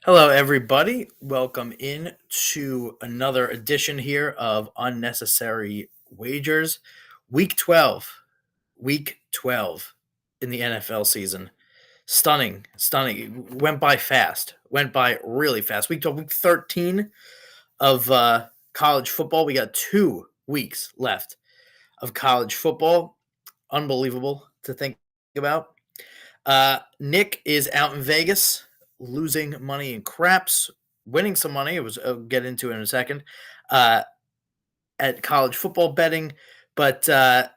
Hello, everybody. Welcome in to another edition here of Unnecessary Wagers. Week 12. Week 12 in the NFL season. Stunning, stunning. It went by fast. Went by really fast. Week 12, week 13 of college football. We got 2 weeks left of college football. Unbelievable to think about. Nick is out in Vegas, losing money in craps, winning some money. It was I'll get into it in a second. Uh, at college football betting, but I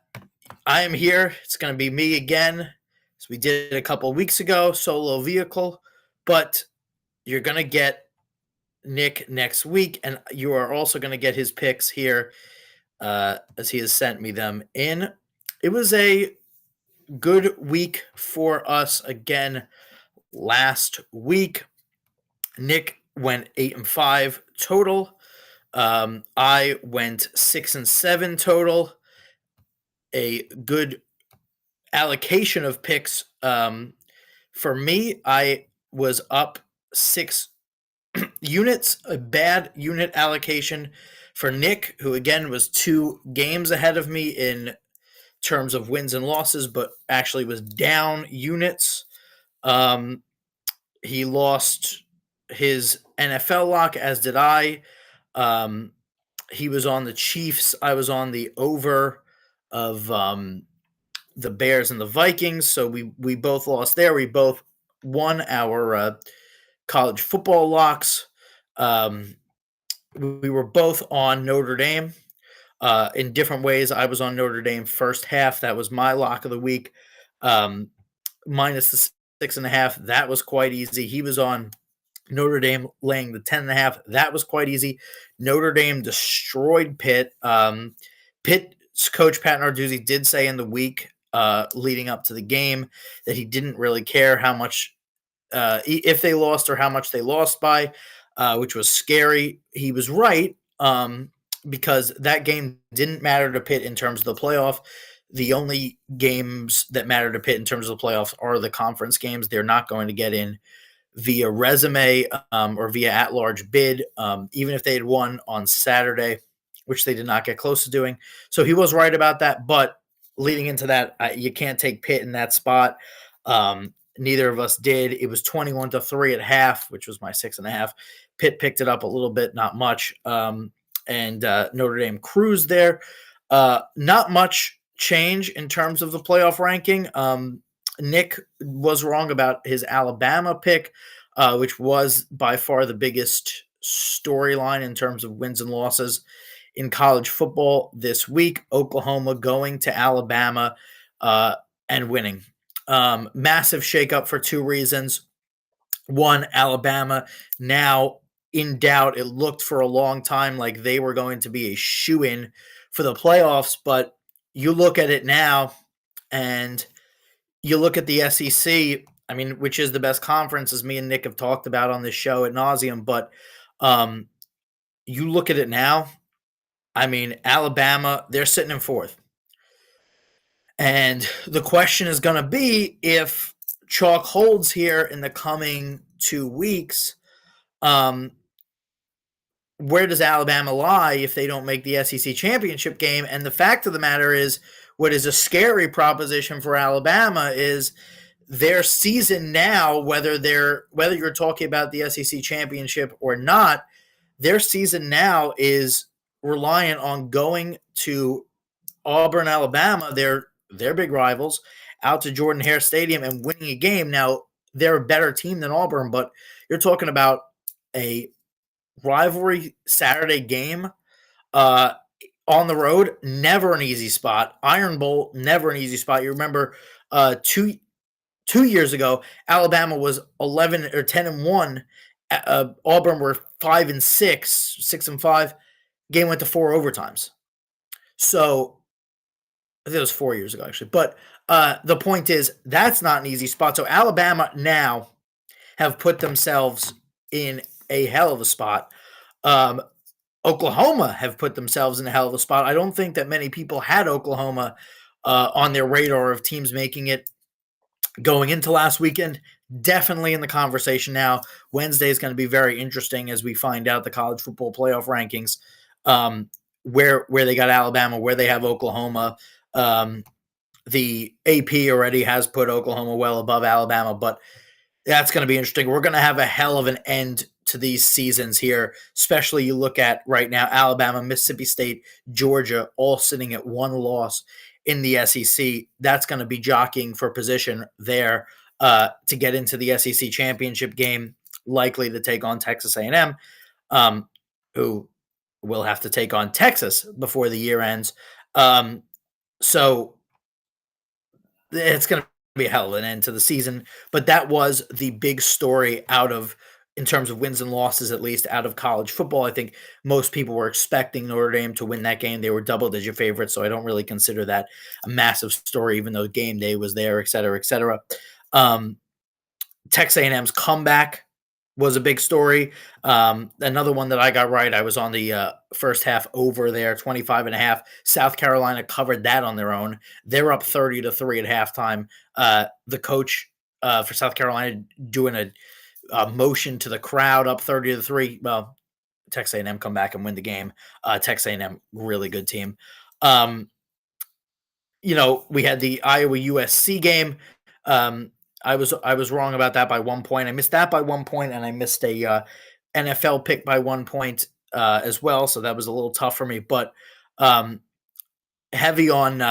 am here. It's going to be me again, as we did a couple weeks ago, solo vehicle. But you're going to get Nick next week, and you are also going to get his picks here, as he has sent me them in. It was a good week for us again last week. Nick went 8-5 total. I went 6-7 total. A good allocation of picks. For me, I was up 6 units, a bad unit allocation for Nick, who again was 2 games ahead of me in terms of wins and losses, but actually was down units. He lost his NFL lock, as did I. He was on the Chiefs. I was on the over of the Bears and the Vikings. So we both lost there. We both won our college football locks. We were both on Notre Dame in different ways. I was on Notre Dame first half. That was my lock of the week. Minus the 6.5. That was quite easy. He was on Notre Dame laying the 10.5. That was quite easy. Notre Dame destroyed Pitt. Pitt's coach, Pat Narduzzi, did say in the week leading up to the game that he didn't really care how much, if they lost or how much they lost by, which was scary. He was right, because that game didn't matter to Pitt in terms of the playoff. The only games that matter to Pitt in terms of the playoffs are the conference games. They're not going to get in via resume or via at-large bid, even if they had won on Saturday, which they did not get close to doing. So he was right about that, but leading into that, you can't take Pitt in that spot. Neither of us did. It was 21-3 at half, which was my 6.5. Pitt picked it up a little bit, not much, and Notre Dame cruised there. Not much change in terms of the playoff ranking. Nick was wrong about his Alabama pick, which was by far the biggest storyline in terms of wins and losses in college football this week. Oklahoma going to Alabama and winning. Massive shakeup for 2 reasons. One, Alabama now in doubt. It looked for a long time like they were going to be a shoo-in for the playoffs, but you look at it now and you look at the SEC, I mean, which is the best conference, as me and Nick have talked about on this show ad nauseum, but you look at it now, I mean, Alabama, they're sitting in 4th. And the question is going to be, if chalk holds here in the coming 2 weeks, where does Alabama lie if they don't make the SEC championship game? And the fact of the matter is, what is a scary proposition for Alabama is their season now, whether you're talking about the SEC championship or not, their season now is reliant on going to Auburn, Alabama, their big rivals, out to Jordan-Hare Stadium and winning a game. Now, they're a better team than Auburn, but you're talking about a rivalry Saturday game on the road, never an easy spot. Iron Bowl, never an easy spot. You remember 2 years ago, Alabama was 11 or 10-1. Auburn were 5-6, 6-5. Game went to 4 overtimes. So I think it was 4 years ago, actually. But the point is, that's not an easy spot. So Alabama now have put themselves in a hell of a spot. Oklahoma have put themselves in a hell of a spot. I don't think that many people had Oklahoma on their radar of teams making it going into last weekend. definitely in the conversation now. Wednesday is going to be very interesting as we find out the college football playoff rankings, um, where they got Alabama, where they have Oklahoma. The AP already has put Oklahoma well above Alabama, but that's going to be interesting. We're going to have a hell of an end to these seasons here, especially you look at right now Alabama, Mississippi State, Georgia, all sitting at one loss in the SEC. That's going to be jockeying for position there to get into the SEC championship game, likely to take on Texas A&M, who will have to take on Texas before the year ends. So it's going to be a hell of an end to the season. But that was the big story out of, in terms of wins and losses, at least out of college football. I think most people were expecting Notre Dame to win that game. They were double-digit favorites, so I don't really consider that a massive story, even though game day was there, et cetera, et cetera. Texas A&M's comeback was a big story. Another one that I got right, I was on the first half over there, 25.5. South Carolina covered that on their own. They're up 30-3 at halftime. The coach for South Carolina doing a motion to the crowd, up 30-3. Well, Texas A&M come back and win the game. Texas A&M, really good team. We had the Iowa USC game. I was wrong about that by 1 point. I missed that by 1 point, and I missed a NFL pick by 1 point as well. So that was a little tough for me. But heavy on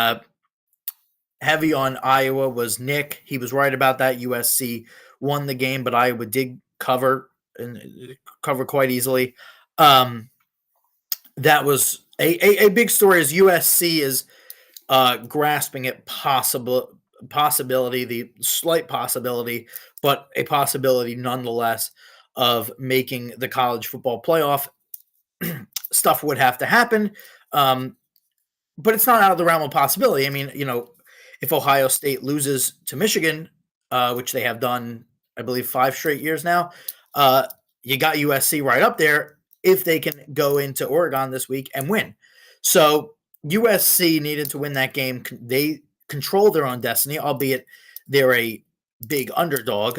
Iowa was Nick. He was right about that. USC won the game, but Iowa did cover quite easily. That was a big story. As USC is grasping at possibility, the slight possibility, but a possibility nonetheless of making the college football playoff. Stuff would have to happen, but it's not out of the realm of possibility. I mean, if Ohio State loses to Michigan, which they have done, I believe, 5 straight years now, you got USC right up there if they can go into Oregon this week and win. So USC needed to win that game. They control their own destiny, albeit they're a big underdog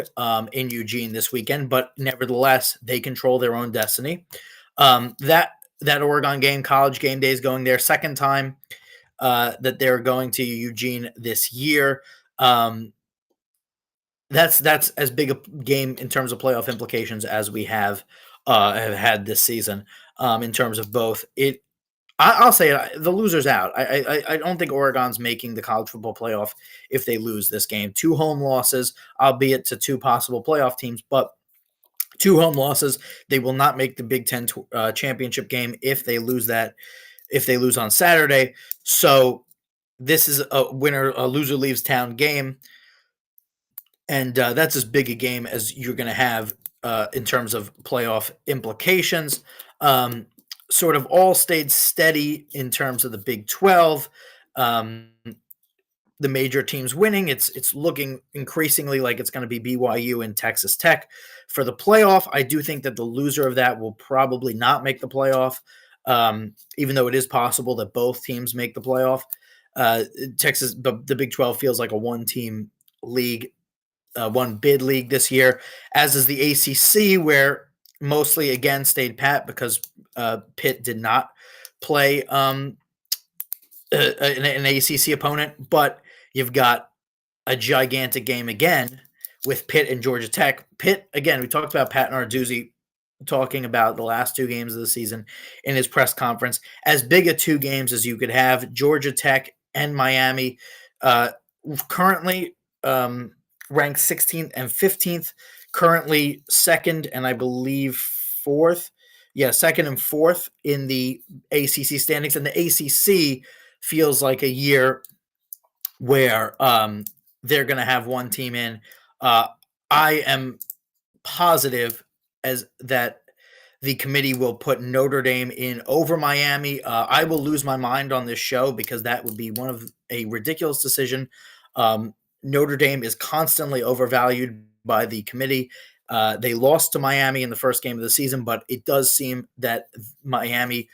in Eugene this weekend, but nevertheless, they control their own destiny. That Oregon game, College Game Day, is going there. Second time that they're going to Eugene this year. That's as big a game in terms of playoff implications as we have had this season in terms of both. I'll say it, the loser's out. I don't think Oregon's making the college football playoff if they lose this game. 2 home losses, albeit to 2 possible playoff teams, but 2 home losses. They will not make the Big Ten championship game if they lose on Saturday. So this is a loser leaves town game. And that's as big a game as you're going to have in terms of playoff implications. Sort of all stayed steady in terms of the Big 12. The major teams winning. It's looking increasingly like it's going to be BYU and Texas Tech for the playoff. I do think that the loser of that will probably not make the playoff, even though it is possible that both teams make the playoff. The Big 12 feels like a one-team league, one bid league this year, as is the ACC, where mostly again stayed pat because Pitt did not play an ACC opponent, but you've got a gigantic game again with Pitt and Georgia Tech. Pitt, again, we talked about Pat Narduzzi talking about the last 2 games of the season in his press conference. As big a 2 games as you could have, Georgia Tech and Miami, currently ranked 16th and 15th, currently 2nd and I believe 4th. Yeah, 2nd and 4th in the ACC standings. And the ACC feels like a year where they're going to have one team in. I am positive as that the committee will put Notre Dame in over Miami. I will lose my mind on this show because that would be one of a ridiculous decision. Notre Dame is constantly overvalued by the committee. They lost to Miami in the first game of the season, but it does seem that Miami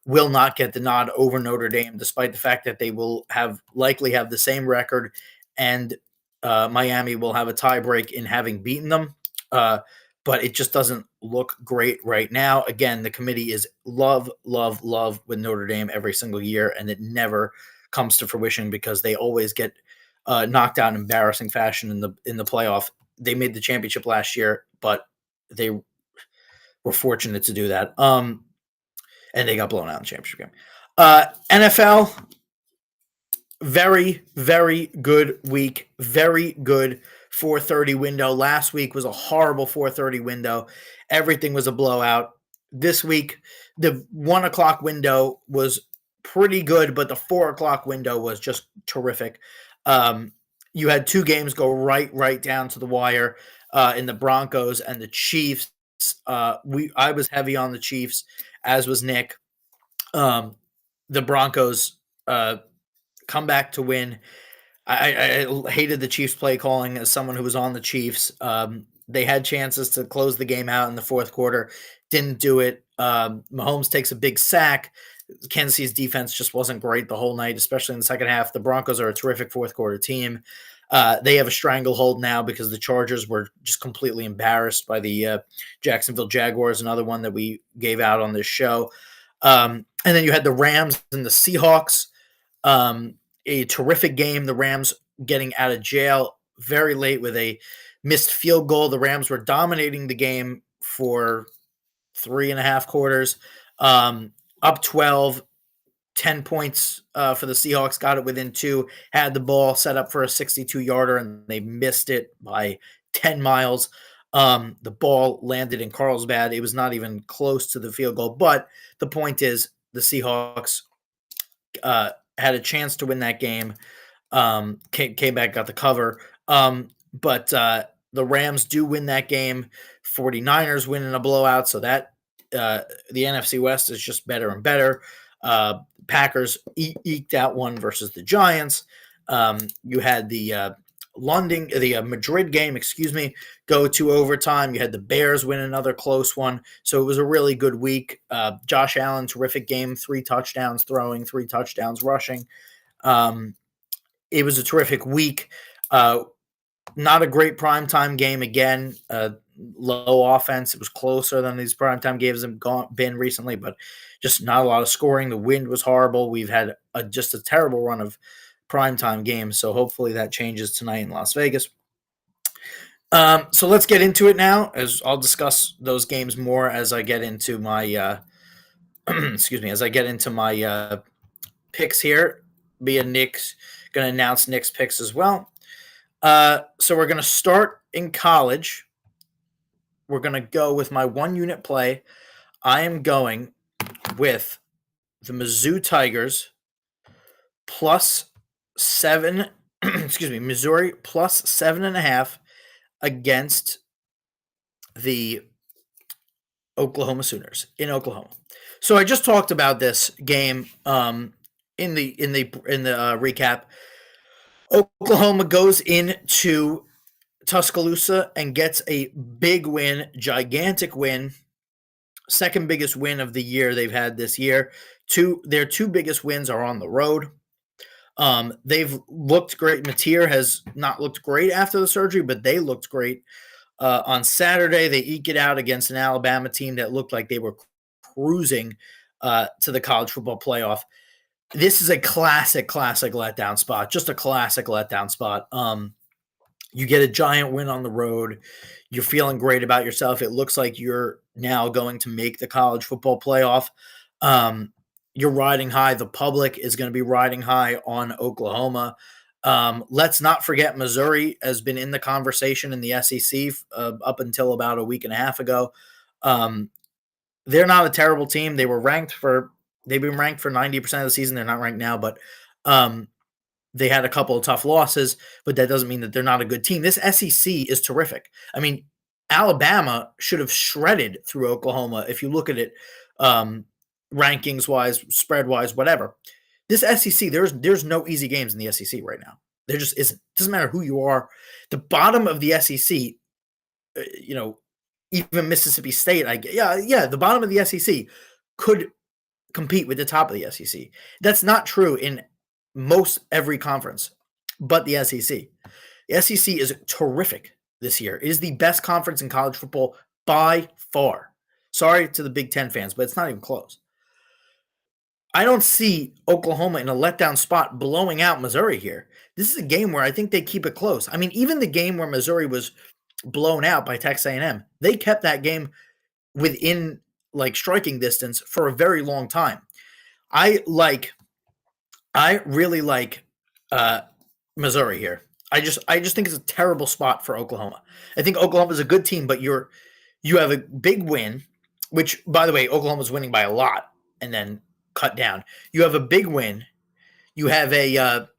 will not get the nod over Notre Dame, despite the fact that they will likely have the same record and Miami will have a tiebreak in having beaten them. But it just doesn't look great right now. Again, the committee is love, love, love with Notre Dame every single year, and it never comes to fruition because they always get knocked out in embarrassing fashion in the playoff. They made the championship last year, but they were fortunate to do that. And they got blown out in the championship game. NFL, very, very good week. Very good 4:30 window. Last week was a horrible 4:30 window. Everything was a blowout. This week, the 1 o'clock window was pretty good, but the 4 o'clock window was just terrific. You had two games go right down to the wire in the Broncos and the Chiefs. I was heavy on the Chiefs, as was Nick. The Broncos come back to win. I hated the Chiefs play calling as someone who was on the Chiefs. They had chances to close the game out in the fourth quarter, didn't do it. Mahomes takes a big sack. Kansas City's defense just wasn't great the whole night, especially in the second half. The Broncos are a terrific fourth quarter team. They have a stranglehold now because the Chargers were just completely embarrassed by the Jacksonville Jaguars, another one that we gave out on this show. And then you had the Rams and the Seahawks. A terrific game. The Rams getting out of jail very late with a missed field goal. The Rams were dominating the game for 3.5 quarters. Up 12, 10 points for the Seahawks, got it within 2, had the ball set up for a 62-yarder, and they missed it by 10 miles. The ball landed in Carlsbad. It was not even close to the field goal. But the point is the Seahawks had a chance to win that game, came back, got the cover. But the Rams do win that game. 49ers win in a blowout, so that the NFC West is just better and better. Packers eked out one versus the Giants. You had the Madrid game, go to overtime. You had the Bears win another close one. So it was a really good week. Josh Allen, terrific game, 3 touchdowns throwing, 3 touchdowns rushing. It was a terrific week. Not a great primetime game again. Low offense. It was closer than these primetime games have been recently, but just not a lot of scoring. The wind was horrible. We've had just a terrible run of primetime games, so hopefully that changes tonight in Las Vegas. So let's get into it now, as I'll discuss those games more as I get into my picks here. Nick's going to announce Nick's picks as well. So we're going to start in college. We're going to go with my 1-unit play. I am going with the Mizzou Tigers plus 7, Missouri plus 7.5 against the Oklahoma Sooners in Oklahoma. So I just talked about this game in the recap. Oklahoma goes into Tuscaloosa and gets a big win, gigantic win, second biggest win of the year they've had this year. Their 2 biggest wins are on the road. They've looked great. Mateer has not looked great after the surgery, but they looked great. On Saturday, they eke it out against an Alabama team that looked like they were cruising to the college football playoff. This is a classic letdown spot, just a classic letdown spot. You get a giant win on the road. You're feeling great about yourself. It looks like you're now going to make the college football playoff. You're riding high. The public is going to be riding high on Oklahoma. Let's not forget Missouri has been in the conversation in the SEC up until about a week and a half ago. They're not a terrible team. They've been ranked for 90% of the season. They're not ranked now, but they had a couple of tough losses, but that doesn't mean that they're not a good team. This SEC is terrific. I mean, Alabama should have shredded through Oklahoma if you look at it rankings-wise, spread-wise, whatever. This SEC, there's no easy games in the SEC right now. There just isn't. It doesn't matter who you are. The bottom of the SEC, even Mississippi State, the bottom of the SEC could compete with the top of the SEC. That's not true in most every conference but the SEC. The SEC is terrific this year. It is the best conference in college football by far. Sorry to the Big Ten fans, but it's not even close. I don't see Oklahoma in a letdown spot blowing out Missouri here. This is a game where I think they keep it close. I mean, even the game where Missouri was blown out by Texas A&M, they kept that game within like striking distance for a very long time. I really like Missouri here. I just think it's a terrible spot for Oklahoma. I think Oklahoma's a good team, but you have a big win, which by the way, Oklahoma's winning by a lot, and then cut down. You have a big win. You have a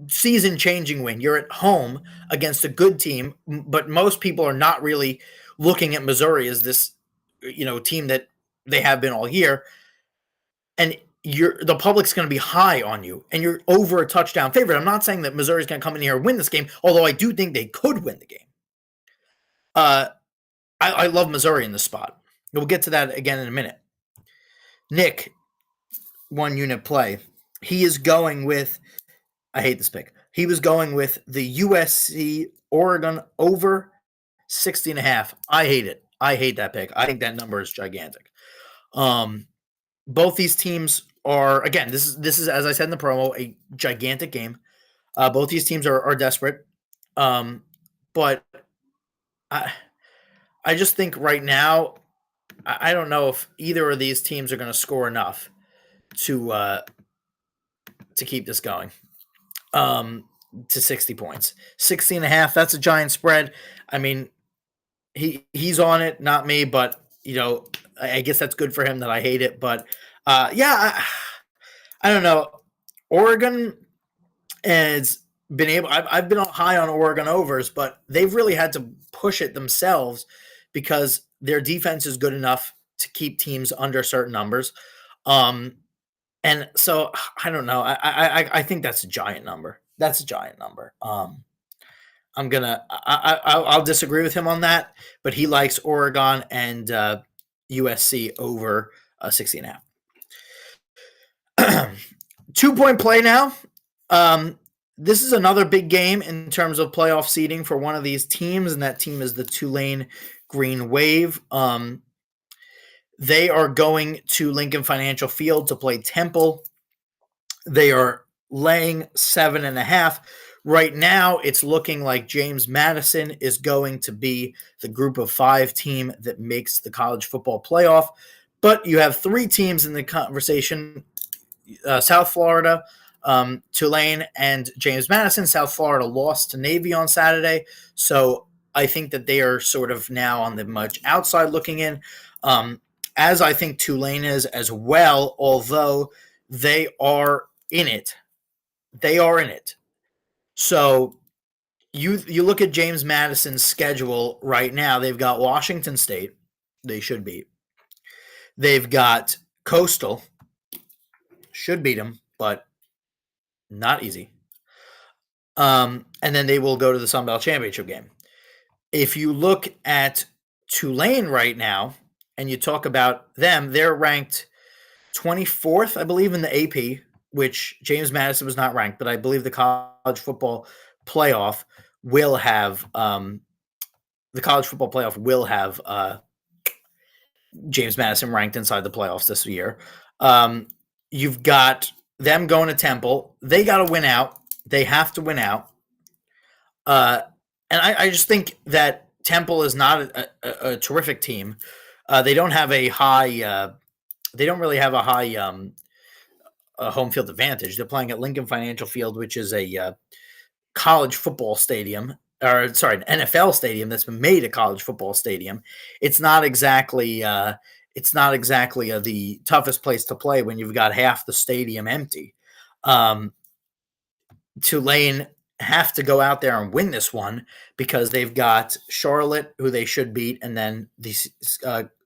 season-changing win. You're at home against a good team, but most people are not really looking at Missouri as this, team that they have been all year. And the public's going to be high on you, and you're over a touchdown favorite. I'm not saying that Missouri's going to come in here and win this game, although I do think they could win the game. I love Missouri in this spot. We'll get to that again in a minute. Nick, 1 unit play. He is going with, I hate this pick. He was going with the USC Oregon over 60.5. I hate it. I hate that pick. I think that number is gigantic. Both these teams are, again, this is as I said in the promo, a gigantic game. Both these teams are desperate. But I just think right now, I don't know if either of these teams are going to score enough to keep this going to 60 points. 60.5, that's a giant spread. I mean, he's on it, not me, but I guess that's good for him that I hate it. But I don't know. Oregon has been able. I've been high on Oregon overs, but they've really had to push it themselves because their defense is good enough to keep teams under certain numbers. And so I don't know. I think that's a giant number. That's a giant number. I'll disagree with him on that, but he likes Oregon and USC over 60.5. 2-point play now. This is another big game in terms of playoff seeding for one of these teams, and that team is the Tulane Green Wave. They are going to Lincoln Financial Field to play Temple. They are laying 7.5. Right now, it's looking like James Madison is going to be the group of 5 team that makes the college football playoff. But you have 3 teams in the conversation, South Florida, Tulane, and James Madison. South Florida lost to Navy on Saturday, so I think that they are sort of now on the much outside looking in, as I think Tulane is as well, although they are in it. They are in it. So you look at James Madison's schedule right now. They've got Washington State. They should beat. They've got Coastal. Should beat them, but not easy. And then they will go to the Sun Belt Championship game. If you look at Tulane right now and you talk about them, they're ranked 24th, I believe, in the AP, which James Madison was not ranked, but I believe the college football playoff will have James Madison ranked inside the playoffs this year. You've got them going to Temple. They got to win out. They have to win out. And I just think that Temple is not a terrific team. They don't have a high. They don't really have a high home field advantage. They're playing at Lincoln Financial Field, which is a college football stadium, an NFL stadium that's been made a college football stadium. It's not exactly the toughest place to play when you've got half the stadium empty. Tulane have to go out there and win this one because they've got Charlotte, who they should beat, and then the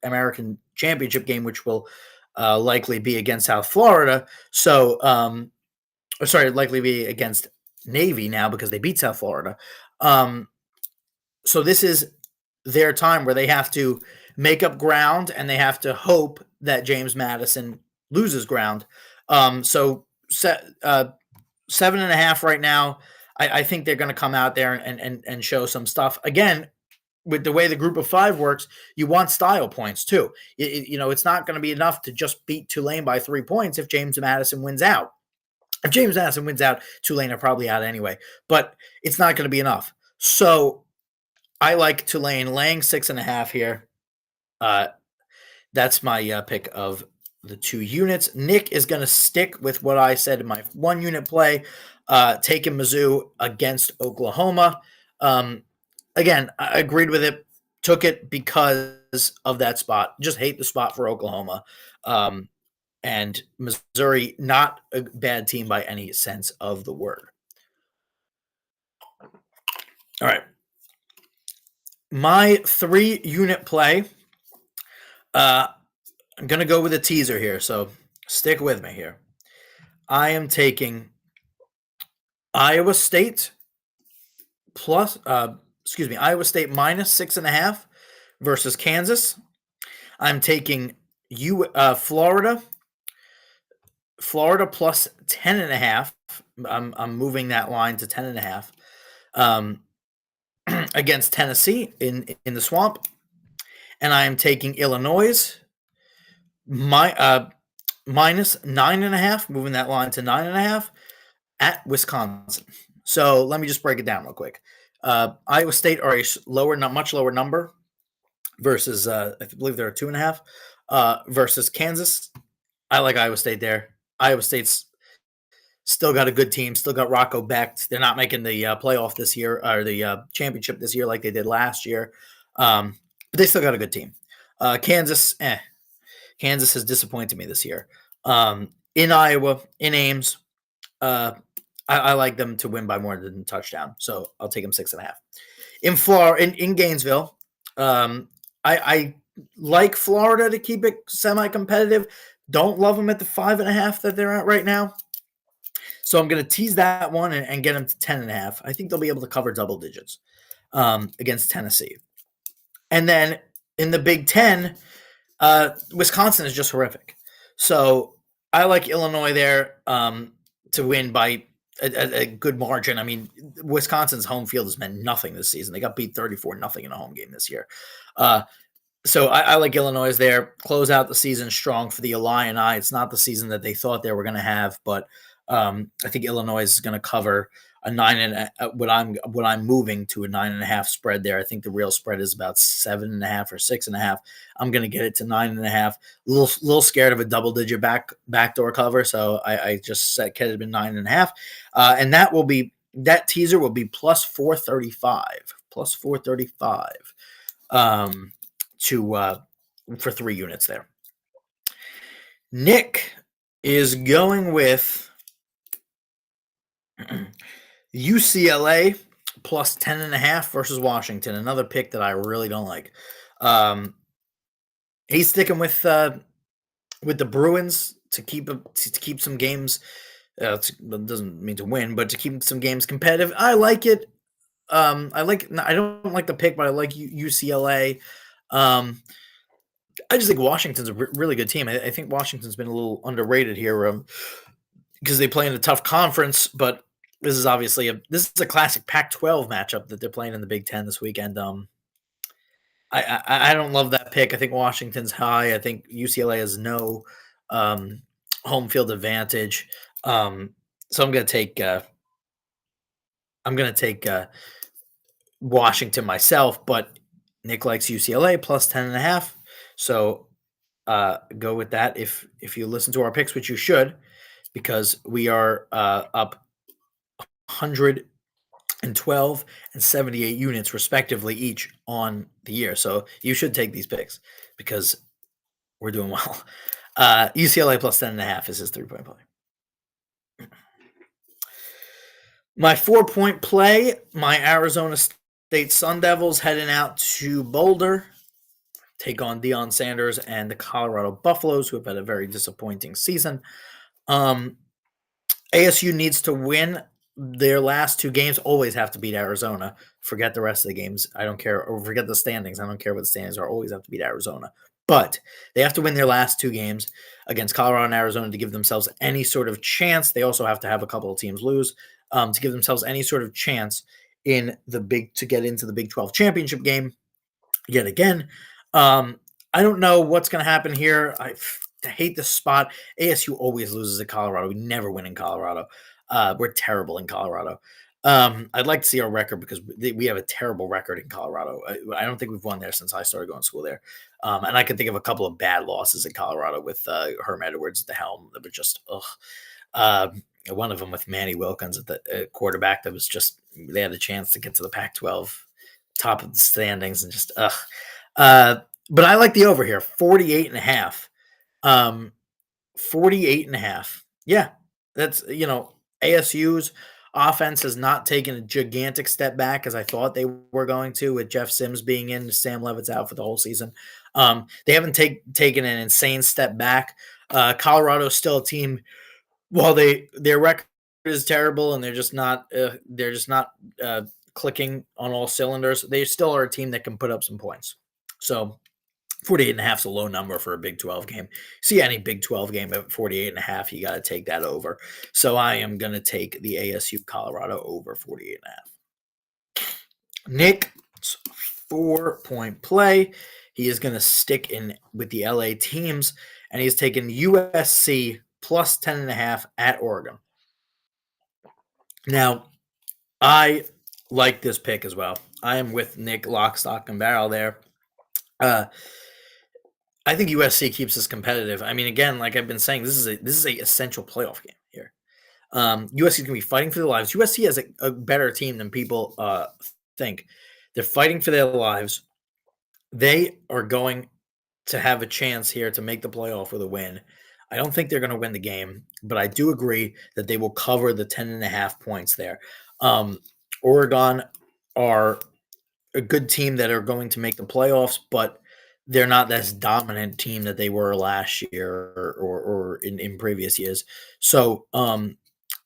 American Championship game, which will likely be against South Florida. So, likely be against Navy now because they beat South Florida. So this is their time where they have to make up ground and they have to hope that James Madison loses ground. So 7.5 right now. I think they're going to come out there and show some stuff again. With the way the group of five works, you want style points too. It's not going to be enough to just beat Tulane by 3 points if James Madison wins out. If James Madison wins out, Tulane are probably out anyway, but it's not going to be enough. So I like Tulane laying 6.5 here. That's my pick of the 2 units. Nick is going to stick with what I said in my 1 unit play, taking Mizzou against Oklahoma. Again, I agreed with it, took it because of that spot. Just hate the spot for Oklahoma. And Missouri, not a bad team by any sense of the word. All right. My 3 unit play, I'm going to go with a teaser here, so stick with me here. I am taking Iowa State Iowa State minus 6.5 versus Kansas. I'm taking Florida plus 10.5. I'm moving that line to 10.5 against Tennessee in the Swamp, and I am taking Illinois minus 9.5, moving that line to 9.5 at Wisconsin. So let me just break it down real quick. Iowa State are a much lower number versus I believe they're 2.5 versus Kansas. I like Iowa State there. Iowa State's still got a good team, still got Rocco Becht. They're not making the playoff this year or the championship this year like they did last year, but they still got a good team. Kansas has disappointed me this year. In Iowa, in Ames, I like them to win by more than a touchdown, so I'll take them 6.5. In Florida, in Gainesville, I like Florida to keep it semi-competitive. Don't love them at the 5.5 that they're at right now. So I'm going to tease that one and get them to 10.5. I think they'll be able to cover double digits against Tennessee. And then in the Big Ten, Wisconsin is just horrific. So I like Illinois there to win by a good margin. I mean, Wisconsin's home field has meant nothing this season. They got beat 34-0 in a home game this year. So I like Illinois there. Close out the season strong for the Illini. It's not the season that they thought they were going to have, but I think Illinois is going to cover a 9 what I'm moving to a 9.5 spread there. I think the real spread is about 7.5 or 6.5. I'm going to get it to 9.5. Little scared of a double-digit backdoor cover, so I just set it at 9.5, and that teaser will be plus 435 for 3 units there. Nick is going with UCLA plus 10.5 versus Washington. Another pick that I really don't like. He's sticking with the Bruins to keep some games. It doesn't mean to win, but to keep some games competitive. I like it. I don't like the pick, but I like UCLA. I just think Washington's a really good team. I think Washington's been a little underrated here because they play in a tough conference, but this is a classic Pac-12 matchup that they're playing in the Big Ten this weekend. I don't love that pick. I think Washington's high. I think UCLA has no home field advantage. So I'm going to take Washington myself, but Nick likes UCLA plus 10.5. So go with that if you listen to our picks, which you should, because we are up 112 and 78 units respectively each on the year. So you should take these picks because we're doing well. UCLA plus 10.5 is his 3-point play. My 4-point play, my Arizona State Sun Devils heading out to Boulder, take on Deion Sanders and the Colorado Buffaloes, who have had a very disappointing season. ASU needs to win their last 2 games. Always have to beat Arizona. Forget the rest of the games. I don't care. Or forget the standings. I don't care what the standings are. Always have to beat Arizona. But they have to win their last 2 games against Colorado and Arizona to give themselves any sort of chance. They also have to have a couple of teams lose. to give themselves any sort of chance to get into the Big 12 championship game yet again. I don't know what's going to happen here. I hate this spot. ASU always loses at Colorado. We never win in Colorado. We're terrible in Colorado. I'd like to see our record because we have a terrible record in Colorado. I don't think we've won there since I started going to school there. And I can think of a couple of bad losses in Colorado with Herm Edwards at the helm that were just ugh. One of them with Manny Wilkins at the quarterback that was just they had a chance to get to the Pac-12 top of the standings and just ugh. But I like the over here, 48 and a half. 48 and a half. Yeah, that's ASU's offense has not taken a gigantic step back as I thought they were going to with Jeff Sims being in, Sam Levitt's out for the whole season. They haven't taken an insane step back. Colorado's still a team. While their record is terrible and they're just not clicking on all cylinders, they still are a team that can put up some points. So 48 and a half is a low number for a Big 12 game. See any Big 12 game at 48 and a half, you got to take that over. So I am going to take the ASU Colorado over 48 and a half. Nick's 4-point play. He is going to stick in with the LA teams, and he's taken USC plus 10 and a half at Oregon. Now, I like this pick as well. I am with Nick lock, stock, and barrel there. I think USC keeps us competitive. I mean, again, like I've been saying, this is a essential playoff game here. USC is going to be fighting for their lives. USC has a better team than people think. They're fighting for their lives. They are going to have a chance here to make the playoff with a win. I don't think they're going to win the game, but I do agree that they will cover the 10 and a half points there. Oregon are a good team that are going to make the playoffs, but they're not this dominant team that they were last year or in previous years. So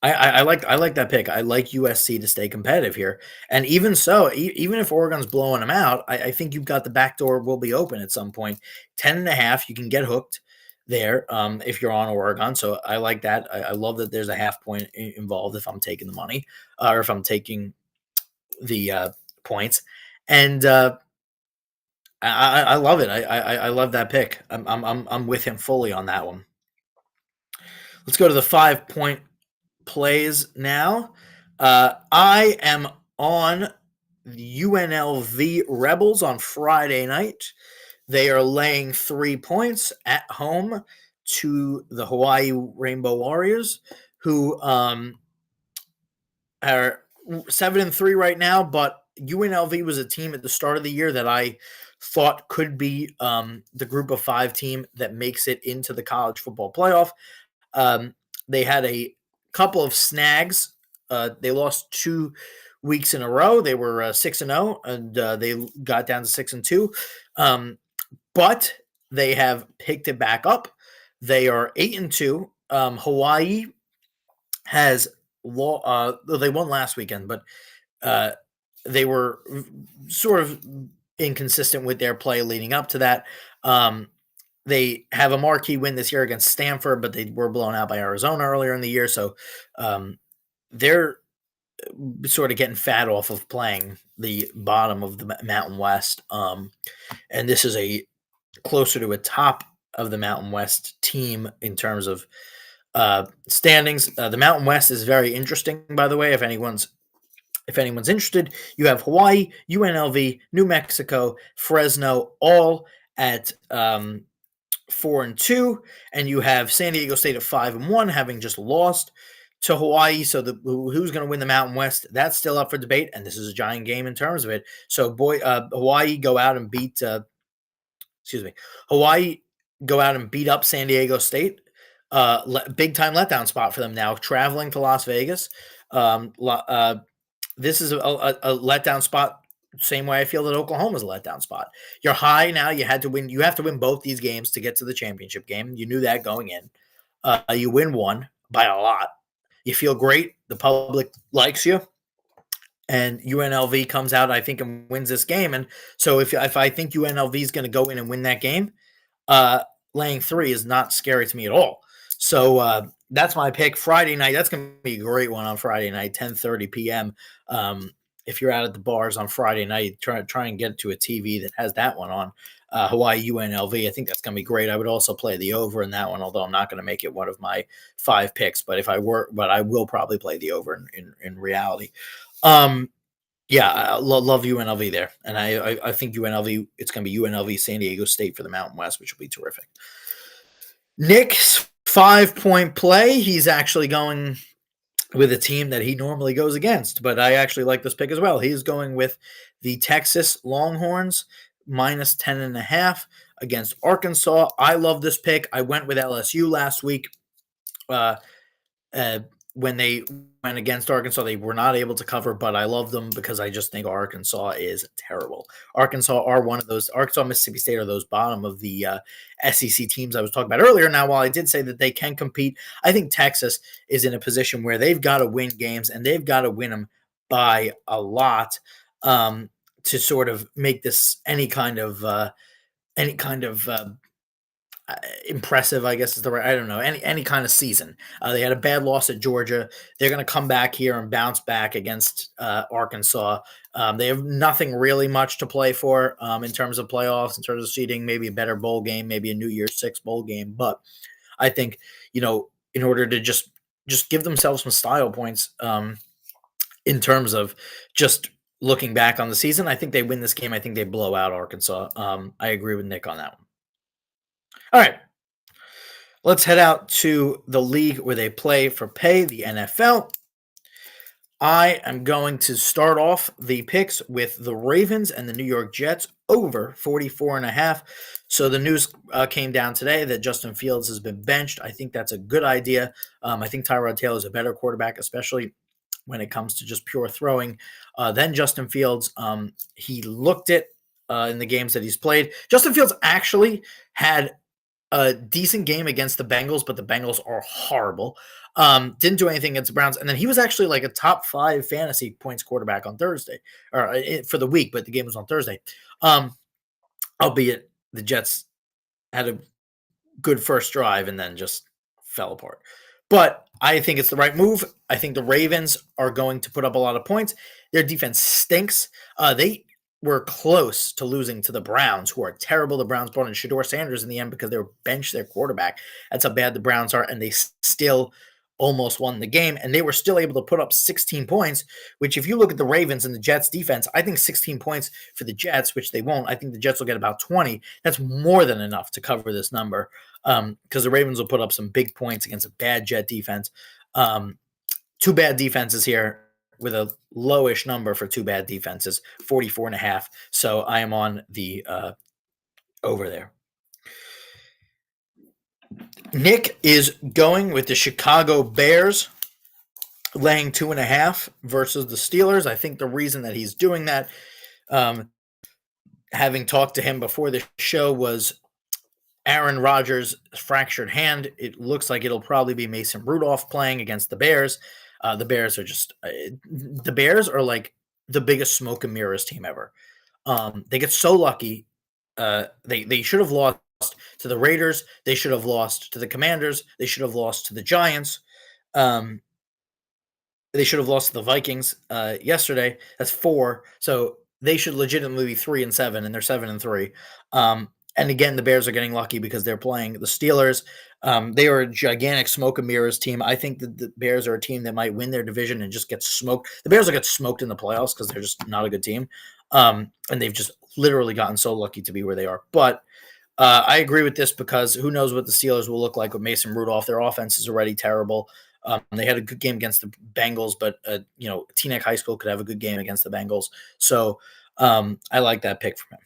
I like that pick. I like USC to stay competitive here. And even so, even if Oregon's blowing them out, I think you've got the back door will be open at some point. 10 and a half, you can get hooked there if you're on Oregon. So I like that. I love that there's a half point involved if I'm taking the money or if I'm taking the points. And I love it. I love that pick. I'm with him fully on that one. Let's go to the 5-point plays now. I am on the UNLV Rebels on Friday night. They are laying 3 points at home to the Hawaii Rainbow Warriors, who are 7-3 right now. But UNLV was a team at the start of the year that I thought could be the group of 5 team that makes it into the college football playoff. They had a couple of snags. They lost 2 weeks in a row. They were 6-0, and they got down to 6-2. But they have picked it back up. They are 8-2. Hawaii has they won last weekend, but they were sort of inconsistent with their play leading up to that. They have a marquee win this year against Stanford, but they were blown out by Arizona earlier in the year. So they're sort of getting fat off of playing the bottom of the Mountain West. And this is a closer to a top of the Mountain West team in terms of standings. The Mountain West is very interesting, by the way, if anyone's interested. You have Hawaii, UNLV, New Mexico, Fresno, all at 4-2, and you have San Diego State at 5-1, having just lost to Hawaii. So who's going to win the Mountain West? That's still up for debate, and this is a giant game in terms of it. So Hawaii go out and beat. Hawaii go out and beat up San Diego State. Big time letdown spot for them now. Traveling to Las Vegas. This is a letdown spot. Same way I feel that Oklahoma's a letdown spot. You're high now. You had to win. You have to win both these games to get to the championship game. You knew that going in. You win one by a lot. You feel great. The public likes you. And UNLV comes out, I think, and wins this game. And so if I think UNLV is going to go in and win that game, laying 3 is not scary to me at all. So That's my pick. Friday night, that's gonna be a great one on Friday night, 10:30 PM. If you're out at the bars on Friday night, try and get to a TV that has that one on. Hawaii UNLV. I think that's gonna be great. I would also play the over in that one, although I'm not gonna make it one of my 5 picks. But I will probably play the over in reality. Um, yeah, I love UNLV there, and I think UNLV. It's gonna be UNLV San Diego State for the Mountain West, which will be terrific. Nick's 5-point play. He's actually going with a team that he normally goes against, but I actually like this pick as well. He's going with the Texas Longhorns minus 10.5 against Arkansas. I love this pick. I went with LSU last week. Uh, uh, when they went against Arkansas, they were not able to cover, but I love them because I just think Arkansas is terrible. Arkansas are one of those. Arkansas, Mississippi State are those bottom of the SEC teams I was talking about earlier. Now, while I did say that they can compete, I think Texas is in a position where they've got to win games and they've got to win them by a lot to sort of make this any kind of impressive, I guess is the right. I don't know any kind of season. They had a bad loss at Georgia. They're going to come back here and bounce back against Arkansas. They have nothing really much to play for in terms of playoffs, in terms of seeding. Maybe a better bowl game, maybe a New Year's Six bowl game. But I think in order to just give themselves some style points in terms of just looking back on the season, I think they win this game. I think they blow out Arkansas. I agree with Nick on that one. All right. Let's head out to the league where they play for pay, the NFL. I am going to start off the picks with the Ravens and the New York Jets over 44.5. So the news came down today that Justin Fields has been benched. I think that's a good idea. I think Tyrod Taylor is a better quarterback, especially when it comes to just pure throwing than Justin Fields. He looked it in the games that he's played. Justin Fields actually had a decent game against the Bengals, but the Bengals are horrible. Didn't do anything against the Browns, and then he was actually like a top 5 fantasy points quarterback on Thursday, or for the week, but the game was on Thursday. Albeit the Jets had a good first drive and then just fell apart. But I think it's the right move. I think the Ravens are going to put up a lot of points. Their defense stinks. They were close to losing to the Browns, who are terrible. The Browns brought in Shedeur Sanders in the end because they were benched their quarterback. That's how bad the Browns are, and they still almost won the game, and they were still able to put up 16 points, which if you look at the Ravens and the Jets defense, I think 16 points for the Jets, which they won't. I think the Jets will get about 20. That's more than enough to cover this number because the Ravens will put up some big points against a bad Jet defense. Two bad defenses here with a lowish number for two bad defenses, 44.5. So I am on the over there. Nick is going with the Chicago Bears, laying 2.5 versus the Steelers. I think the reason that he's doing that, having talked to him before the show, was Aaron Rodgers' fractured hand. It looks like it'll probably be Mason Rudolph playing against the Bears. The Bears are like the biggest smoke and mirrors team ever. They get so lucky. They should have lost to the Raiders. They should have lost to the Commanders. They should have lost to the Giants. They should have lost to the Vikings yesterday. That's 4. So they should legitimately be 3-7, and they're 7-3. And again, the Bears are getting lucky because they're playing the Steelers. They are a gigantic smoke and mirrors team. I think that the Bears are a team that might win their division and just get smoked. The Bears will get smoked in the playoffs because they're just not a good team. And they've just literally gotten so lucky to be where they are. But I agree with this because who knows what the Steelers will look like with Mason Rudolph. Their offense is already terrible. They had a good game against the Bengals, but Teaneck High School could have a good game against the Bengals. So I like that pick from him.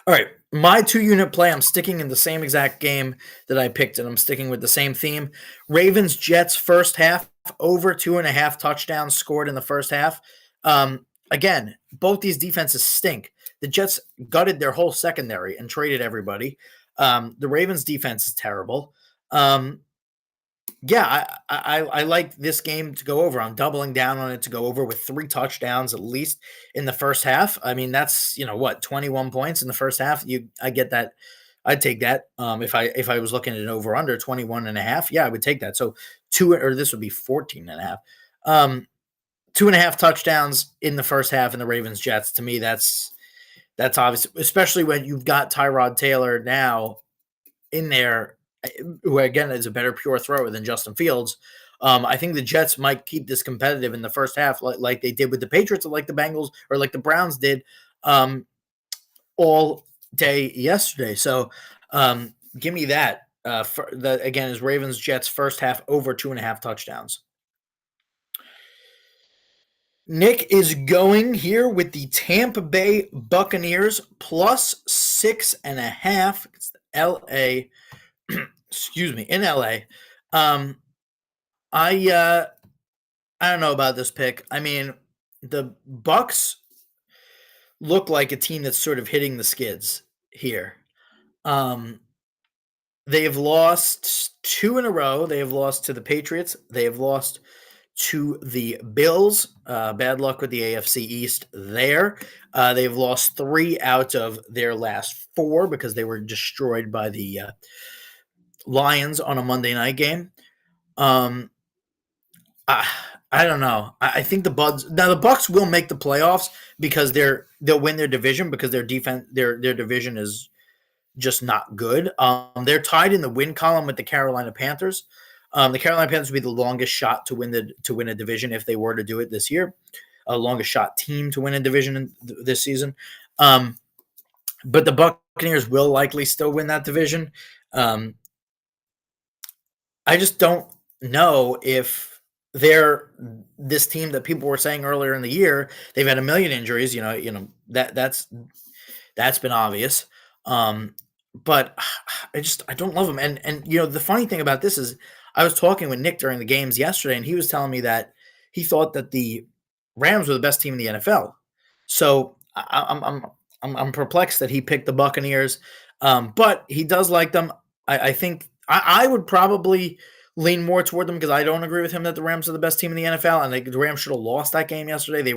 All right, my 2-unit play, I'm sticking in the same exact game that I picked, and I'm sticking with the same theme. Ravens, Jets, first half, over 2.5 touchdowns scored in the first half. Again, both these defenses stink. The Jets gutted their whole secondary and traded everybody. The Ravens defense is terrible. I like this game to go over. I'm doubling down on it to go over with 3 touchdowns at least in the first half. I mean, that's 21 points in the first half. I get that I'd take that. If I was looking at an over under 21 and a half, yeah, I would take that. So two or this would be 14 and a half. 2.5 touchdowns in the first half in the Ravens Jets. To me, that's obvious, especially when you've got Tyrod Taylor now in there, who again is a better pure thrower than Justin Fields. I think the Jets might keep this competitive in the first half, like they did with the Patriots, or like the Bengals, or like the Browns did all day yesterday. So give me that. For the again is Ravens Jets first half over 2.5 touchdowns. Nick is going here with the Tampa Bay Buccaneers plus 6.5. It's the LA, excuse me, in LA. Um, I don't know about this pick. I mean, the Bucks look like a team that's sort of hitting the skids here. Um, they have lost two in a row. They have lost to the Patriots. They have lost to the Bills. Bad luck with the AFC East there. They've lost three out of their last four because they were destroyed by the Lions on a Monday night game. Um, I, I don't know. I think the Bucks will make the playoffs because they'll win their division because their defense their division is just not good. They're tied in the win column with the Carolina Panthers. The Carolina Panthers would be the longest shot to win a division if they were to do it this year. A longest shot team to win a division this season. But the Buccaneers will likely still win that division. I just don't know if they're this team that people were saying earlier in the year. They've had a million injuries. That's been obvious. But I don't love them. And the funny thing about this is I was talking with Nick during the games yesterday, and he was telling me that he thought that the Rams were the best team in the NFL. So I'm perplexed that he picked the Buccaneers, but he does like them. I think I would probably lean more toward them because I don't agree with him that the Rams are the best team in the NFL, and the Rams should have lost that game yesterday.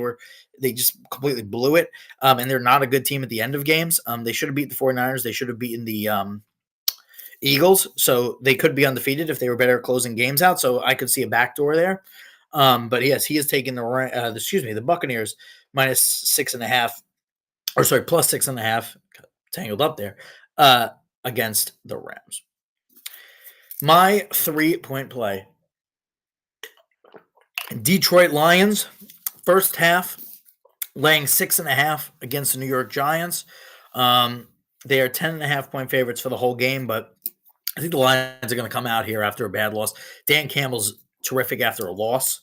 They just completely blew it, and they're not a good team at the end of games. They should have beat the 49ers. They should have beaten the Eagles, so they could be undefeated if they were better at closing games out. So I could see a backdoor there. But yes, he is taking the Buccaneers minus 6.5, or sorry, plus 6.5, tangled up there, against the Rams. My 3-point play: Detroit Lions, first half, laying 6.5 against the New York Giants. They are 10.5-point favorites for the whole game, but I think the Lions are going to come out here after a bad loss. Dan Campbell's terrific after a loss,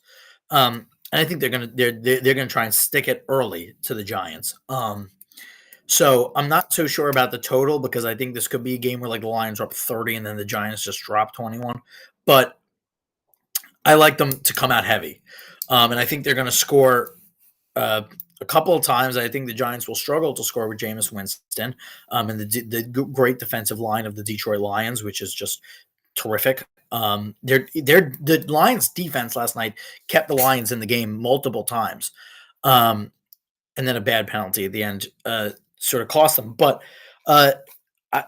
and I think they're going to try and stick it early to the Giants. So I'm not so sure about the total because I think this could be a game where like the Lions are up 30 and then the Giants just drop 21. But I like them to come out heavy, and I think they're going to score a couple of times. I think the Giants will struggle to score with Jameis Winston, and the great defensive line of the Detroit Lions, which is just terrific. The Lions defense last night kept the Lions in the game multiple times, and then a bad penalty at the end sort of cost them. But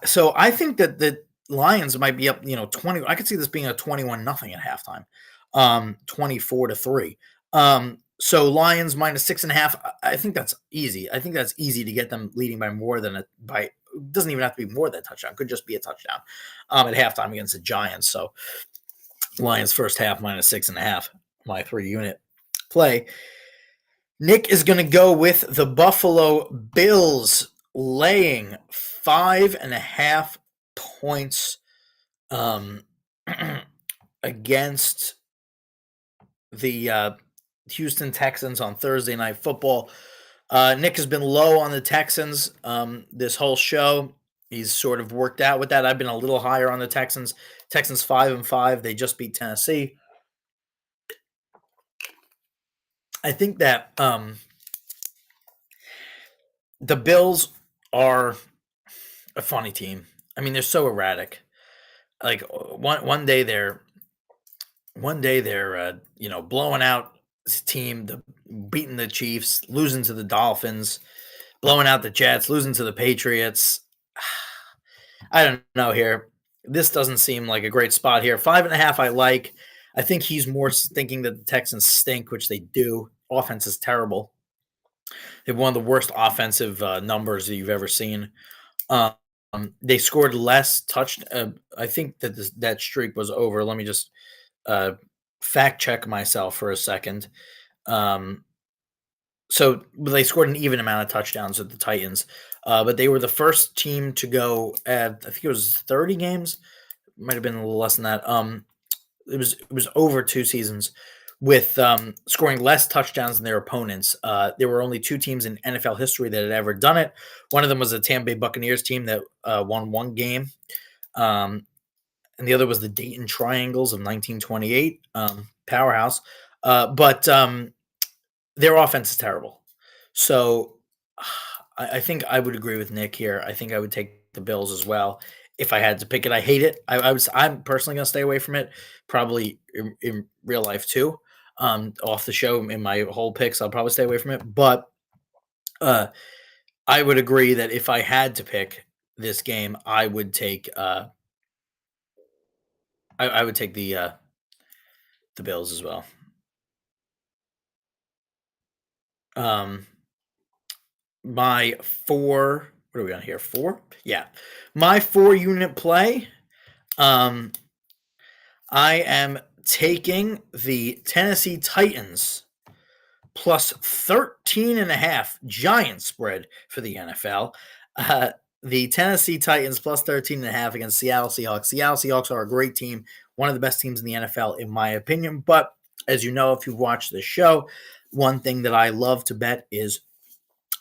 so I think that the Lions might be up, 20. I could see this being a 21-0 at halftime, 24-3. So Lions minus 6.5. I think that's easy. I think that's easy to get them leading by more than it doesn't even have to be more than a touchdown. It could just be a touchdown at halftime against the Giants. So Lions first half minus 6.5. My 3-unit play. Nick is going to go with the Buffalo Bills laying 5.5 points against the Houston Texans on Thursday Night Football. Nick has been low on the Texans this whole show. He's sort of worked out with that. I've been a little higher on the Texans. Texans 5-5. They just beat Tennessee. I think that the Bills are a funny team. I mean, they're so erratic. Like one day they're blowing out this team, beating the Chiefs, losing to the Dolphins, blowing out the Jets, losing to the Patriots. I don't know here. This doesn't seem like a great spot here. 5.5, I like. I think he's more thinking that the Texans stink, which they do. Offense is terrible. They have one of the worst offensive numbers that you've ever seen. Um, they scored less touch. I think that that streak was over. Let me just uh, fact check myself for a second. Um, so they scored an even amount of touchdowns with the Titans, but they were the first team to go at I think it was 30 games, might have been a little less than that. It was over 2 seasons with scoring less touchdowns than their opponents. There were only 2 teams in NFL history that had ever done it. One of them was the Tampa Bay Buccaneers team that won 1 game, um, and the other was the Dayton Triangles of 1928, powerhouse. But their offense is terrible. So I think I would agree with Nick here. I think I would take the Bills as well if I had to pick it. I hate it. I'm personally going to stay away from it. Probably in real life too. Off the show in my whole picks, I'll probably stay away from it. But uh, I would agree that if I had to pick this game, I would take. I would take the Bills as well. Um, my four. What are we on here? 4? Yeah, my 4 unit play. Um, I am taking the Tennessee Titans plus 13.5 giant spread for the NFL. The Tennessee Titans plus 13.5 against Seattle Seahawks. Seattle Seahawks are a great team, one of the best teams in the NFL, in my opinion. But as you know, if you've watched this show, one thing that I love to bet is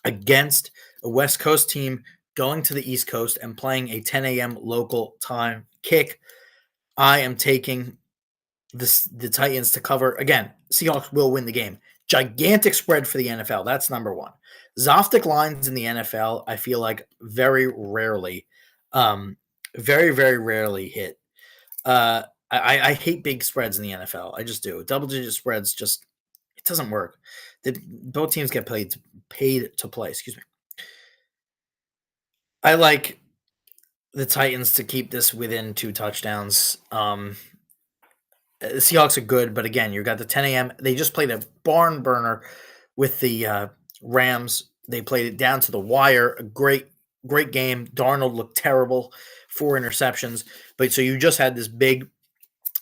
against a West Coast team going to the East Coast and playing a 10 a.m. local time kick. I am taking the Titans to cover. Again, Seahawks will win the game. Gigantic spread for the NFL. That's number one. Zoftic lines in the NFL, I feel like very, very rarely hit. I hate big spreads in the NFL. I just do. Double-digit spreads just it doesn't work. Both teams get paid to play. Excuse me. I like the Titans to keep this within 2 touchdowns. The Seahawks are good, but again, you got the 10 a.m. They just played a barn burner with the Rams. They played it down to the wire. A great game. Darnold looked terrible, 4 interceptions. But so you just had this big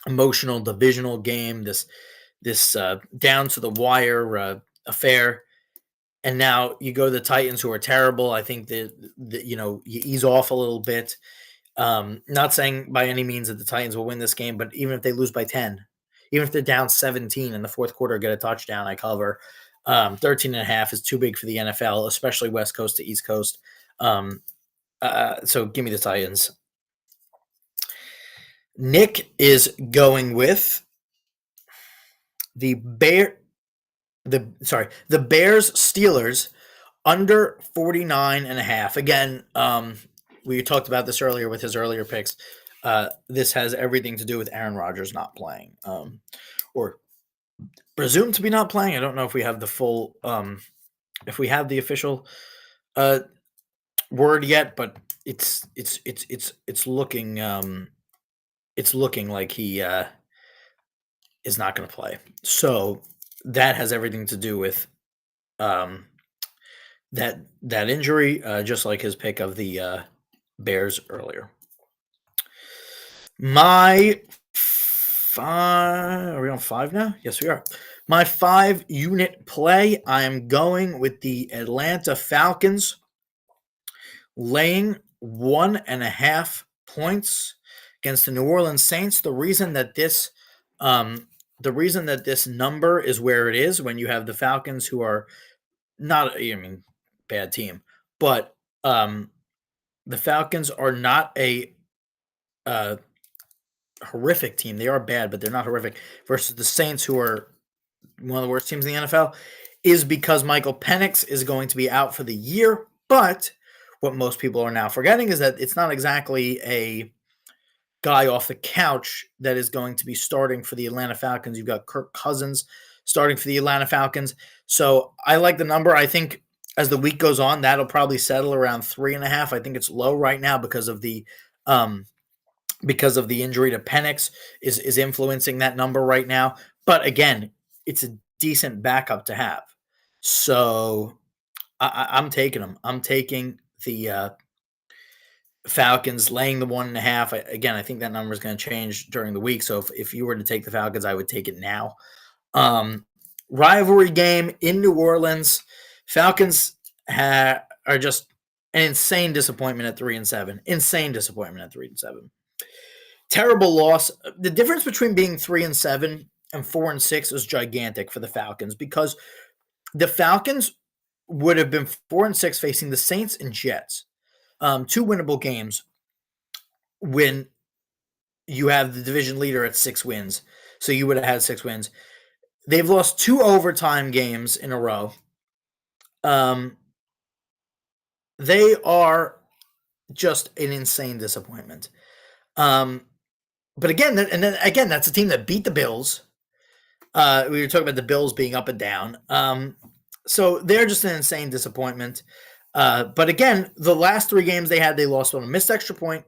emotional divisional game, this down to the wire affair, and now you go to the Titans, who are terrible. I think that you ease off a little bit. Not saying by any means that the Titans will win this game, but even if they lose by 10, even if they're down 17 in the fourth quarter, get a touchdown, I cover. 13.5 is too big for the NFL, especially West Coast to East Coast. So give me the Titans. Nick is going with the Bears Steelers under 49.5. Again, we talked about this earlier with his earlier picks. This has everything to do with Aaron Rodgers not playing, or presumed to be not playing. I don't know if we have the full, if we have the official word yet, but it's looking like he is not going to play. So that has everything to do with that injury, just like his pick of the Bears earlier. My are we on 5 now? Yes, we are. My 5-unit play, I am going with the Atlanta Falcons laying 1.5 points against the New Orleans Saints. The reason that this number is where it is, when you have the Falcons, who are not, bad team, but the Falcons are not a horrific team. They are bad, but they're not horrific. Versus the Saints, who are one of the worst teams in the NFL, is because Michael Penix is going to be out for the year. But what most people are now forgetting is that it's not exactly a guy off the couch that is going to be starting for the Atlanta Falcons. You've got Kirk Cousins starting for the Atlanta Falcons. So I like the number. I think as the week goes on, that'll probably settle around 3.5. I think it's low right now because of the because of the injury to Penix is influencing that number right now. But again, it's a decent backup to have. So I'm taking them. I'm taking the Falcons laying the 1.5. Again, I think that number is going to change during the week. So if you were to take the Falcons, I would take it now. Rivalry game in New Orleans. Falcons are just an insane disappointment at 3-7. Insane disappointment at 3-7. Terrible loss. The difference between being 3-7 and 4-6 is gigantic for the Falcons because the Falcons would have been 4-6 facing the Saints and Jets. Two winnable games when you have the division leader at 6 wins. So you would have had 6 wins. They've lost 2 overtime games in a row. They are just an insane disappointment. But again, that's a team that beat the Bills. We were talking about the Bills being up and down. So they're just an insane disappointment. But again, the last 3 games they lost on a missed extra point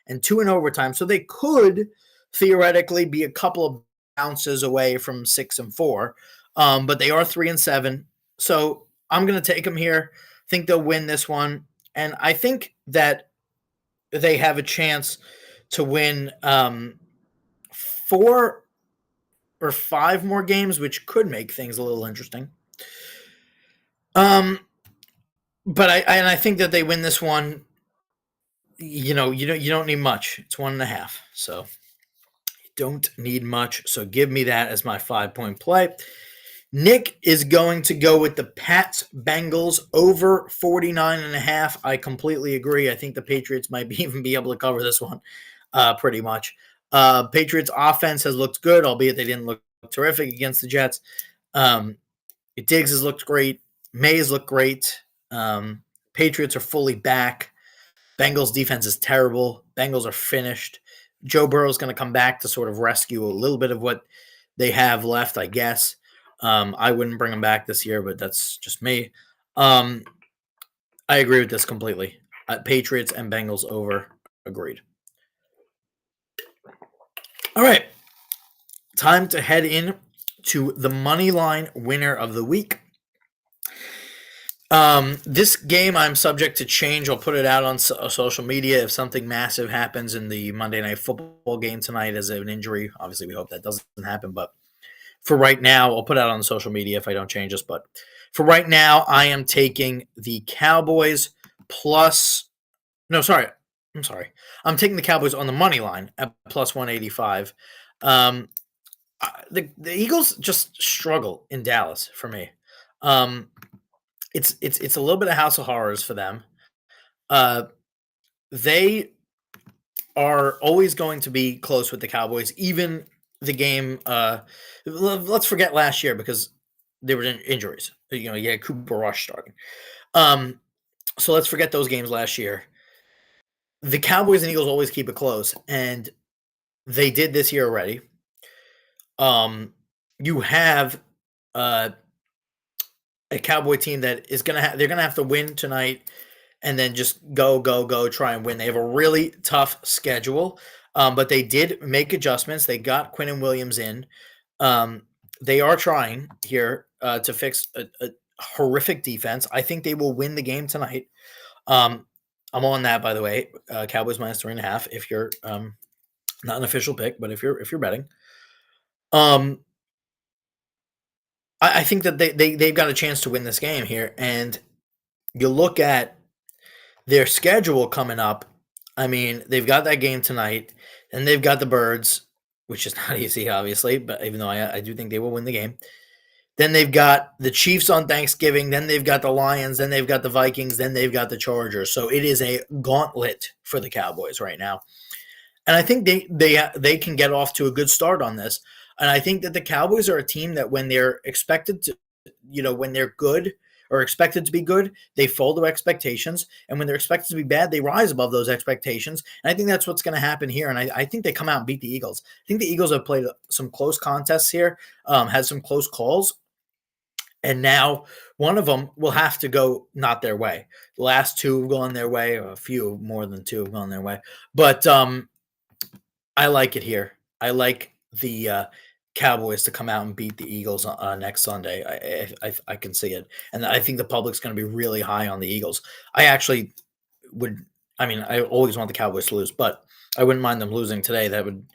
and 2 in overtime. So they could theoretically be a couple of bounces away from 6-4. But they are 3-7. So I'm going to take them here. Think they'll win this one. And I think that they have a chance to win 4 or 5 more games, which could make things a little interesting. But I think that they win this one. You don't need much. It's 1.5, so you don't need much. So give me that as my 5-point play. Nick is going to go with the Pats Bengals over 49.5. I completely agree. I think the Patriots might even be able to cover this one, pretty much. Patriots offense has looked good, albeit they didn't look terrific against the Jets. Diggs has looked great. Mays looked great. Patriots are fully back. Bengals defense is terrible. Bengals are finished. Joe Burrow is going to come back to sort of rescue a little bit of what they have left, I guess. I wouldn't bring him back this year, but that's just me. I agree with this completely. Patriots and Bengals over. Agreed. All right. Time to head in to the money line winner of the week. This game I'm subject to change. I'll put it out on social media if something massive happens in the Monday Night Football game tonight as an injury. Obviously, we hope that doesn't happen, but for right now, I'll put it out on social media if I don't change this. But for right now, I am taking the Cowboys plus. No, sorry. I'm sorry. I'm taking the Cowboys on the money line at plus 185. The Eagles just struggle in Dallas for me. It's a little bit of House of Horrors for them. They are always going to be close with the Cowboys, even the game. Let's forget last year because there were injuries. You had Cooper Rush starting. So let's forget those games last year. The Cowboys and Eagles always keep it close, and they did this year already. You have a Cowboy team that is they're gonna have to win tonight, and then just go try and win. They have a really tough schedule, but they did make adjustments. They got Quinnen Williams in. They are trying here to fix a horrific defense. I think they will win the game tonight. I'm on that, by the way. Cowboys minus 3.5. If you're not an official pick, but if you're betting, I think that they've got a chance to win this game here. And you look at their schedule coming up. I mean, they've got that game tonight, and they've got the Birds, which is not easy, obviously, but even though I do think they will win the game. Then they've got the Chiefs on Thanksgiving. Then they've got the Lions. Then they've got the Vikings. Then they've got the Chargers. So it is a gauntlet for the Cowboys right now. And I think they can get off to a good start on this. And I think that the Cowboys are a team that when they're expected to, when they're good or expected to be good, they fall to expectations. And when they're expected to be bad, they rise above those expectations. And I think that's what's going to happen here. And I think they come out and beat the Eagles. I think the Eagles have played some close contests here, had some close calls. And now one of them will have to go not their way. The last two have gone their way, or a few more than two have gone their way. But I like it here. I like the Cowboys to come out and beat the Eagles next Sunday. I can see it, and I think the public's going to be really high on the Eagles. I actually would. I mean, I always want the Cowboys to lose, but I wouldn't mind them losing today. That would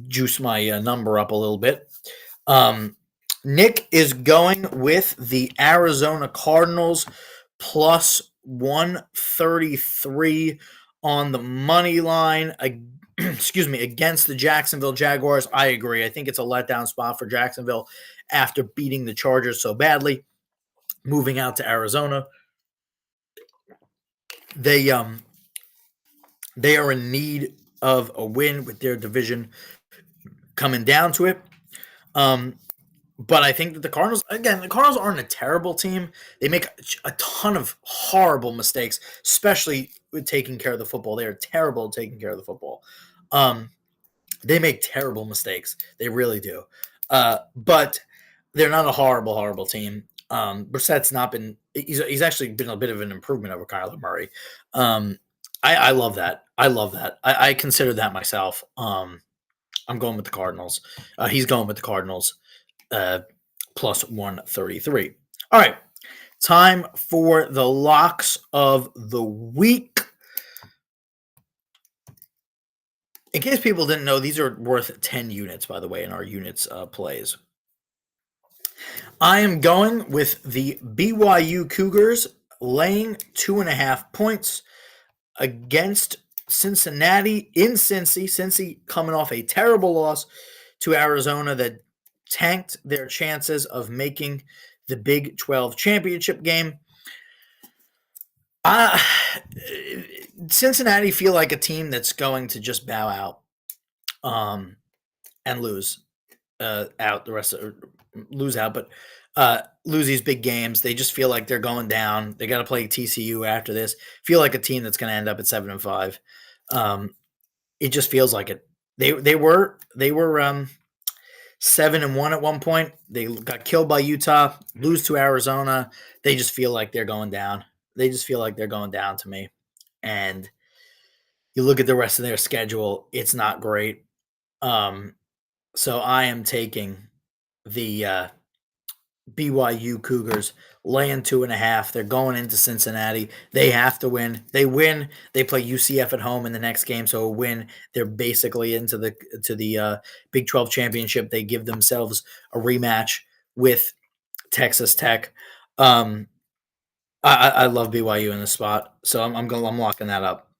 juice my number up a little bit. Nick is going with the Arizona Cardinals plus 133 on the money line. Excuse me, against the Jacksonville Jaguars. I agree. I think it's a letdown spot for Jacksonville after beating the Chargers so badly. Moving out to Arizona, they are in need of a win with their division coming down to it. But I think that the Cardinals aren't a terrible team. They make a ton of horrible mistakes, especially with taking care of the football. They are terrible at taking care of the football. They make terrible mistakes. They really do. But they're not a horrible team. Brissett's not been. He's actually been a bit of an improvement over Kyler Murray. I love that. I love that. I consider that myself. I'm going with the Cardinals. He's going with the Cardinals. Plus 133. All right. Time for the locks of the week. In case people didn't know, these are worth 10 units, by the way, in our units plays. I am going with the BYU Cougars laying 2.5 points against Cincinnati in Cincy. Cincy coming off a terrible loss to Arizona that tanked their chances of making the Big 12 championship game. Cincinnati feel like a team that's going to just bow out and lose out the rest of lose out, but lose these big games. They just feel like they're going down. They got to play TCU after this. Feel like a team that's going to end up at 7-5. It just feels like it. They were 7-1 at one point. They got killed by Utah, lose to Arizona. They just feel like they're going down. They just feel like they're going down to me. And you look at the rest of their schedule, it's not great. So I am taking the BYU Cougars laying 2.5. They're going into Cincinnati. They have to win. They win. They play UCF at home in the next game, so a win. They're basically into the Big 12 championship. They give themselves a rematch with Texas Tech. I love BYU in this spot, so I'm locking that up.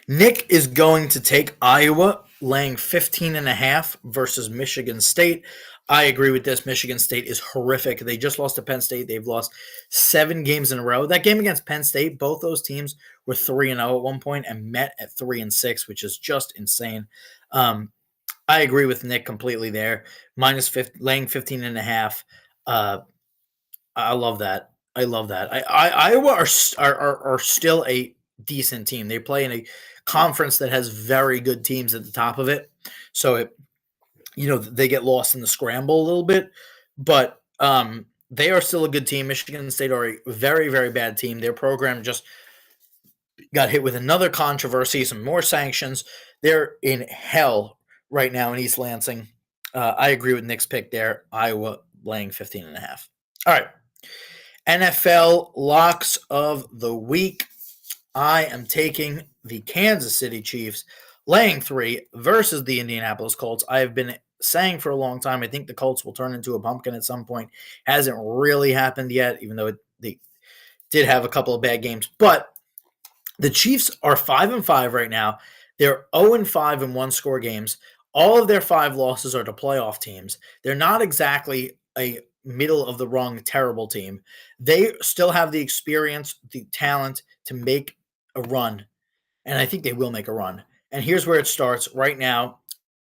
Nick is going to take Iowa laying 15.5 versus Michigan State. I agree with this. Michigan State is horrific. They just lost to Penn State. They've lost 7 games in a row. That game against Penn State, both those teams were 3-0 at one point and met at 3-6, which is just insane. I agree with Nick completely there. Laying 15.5. I love that. I love that. Iowa are still a decent team. They play in a conference that has very good teams at the top of it. So they get lost in the scramble a little bit, but they are still a good team. Michigan State are a very, very bad team. Their program just got hit with another controversy, some more sanctions. They're in hell right now in East Lansing. I agree with Nick's pick there. Iowa laying 15.5. All right. NFL locks of the week. I am taking the Kansas City Chiefs laying 3 versus the Indianapolis Colts. I have been saying for a long time, I think the Colts will turn into a pumpkin at some point. Hasn't really happened yet, even though they did have a couple of bad games. But the Chiefs are 5-5 right now. They're 0-5 in one-score games. All of their 5 losses are to playoff teams. They're not exactly a middle-of-the-rung terrible team. They still have the experience, the talent to make a run, and I think they will make a run. And here's where it starts right now.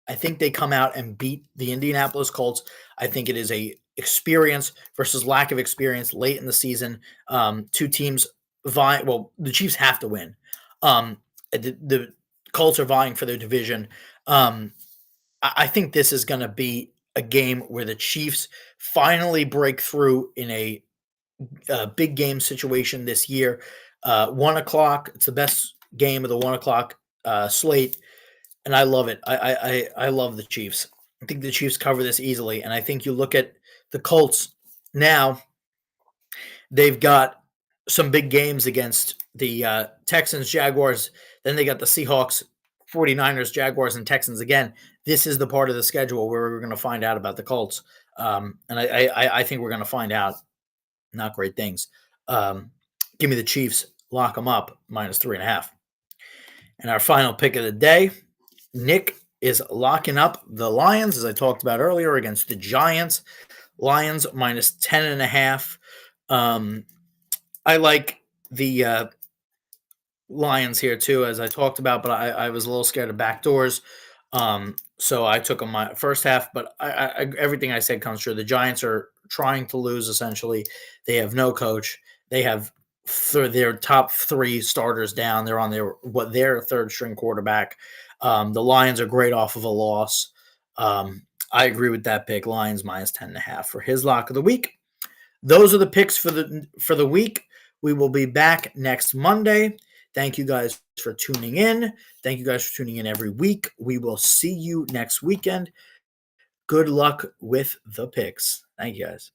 I think they come out and beat the Indianapolis Colts. I think it is a experience versus lack of experience late in the season. Two teams vying. Well, the Chiefs have to win. The Colts are vying for their division. I think this is going to be a game where the Chiefs finally break through in a big game situation this year. 1 o'clock. It's the best game of the 1 o'clock slate, and I love it. I love the Chiefs. I think the Chiefs cover this easily, and I think you look at the Colts now. They've got some big games against the Texans, Jaguars. Then they got the Seahawks, 49ers, Jaguars, and Texans again. This is the part of the schedule where we're going to find out about the Colts. And I think we're going to find out not great things. Give me the Chiefs, lock them up, -3.5. And our final pick of the day, Nick is locking up the Lions, as I talked about earlier, against the Giants. Lions -10.5. I like the Lions here too, as I talked about, but I was a little scared of backdoors. So I took them my first half, but everything I said comes true. The Giants are trying to lose essentially. They have no coach. They have their top three starters down. They're on their third string quarterback. The Lions are great off of a loss. I agree with that pick. Lions -10.5 for his lock of the week. Those are the picks for the week. We will be back next Monday. Thank you guys for tuning in. Thank you guys for tuning in every week. We will see you next weekend. Good luck with the picks. Thank you guys.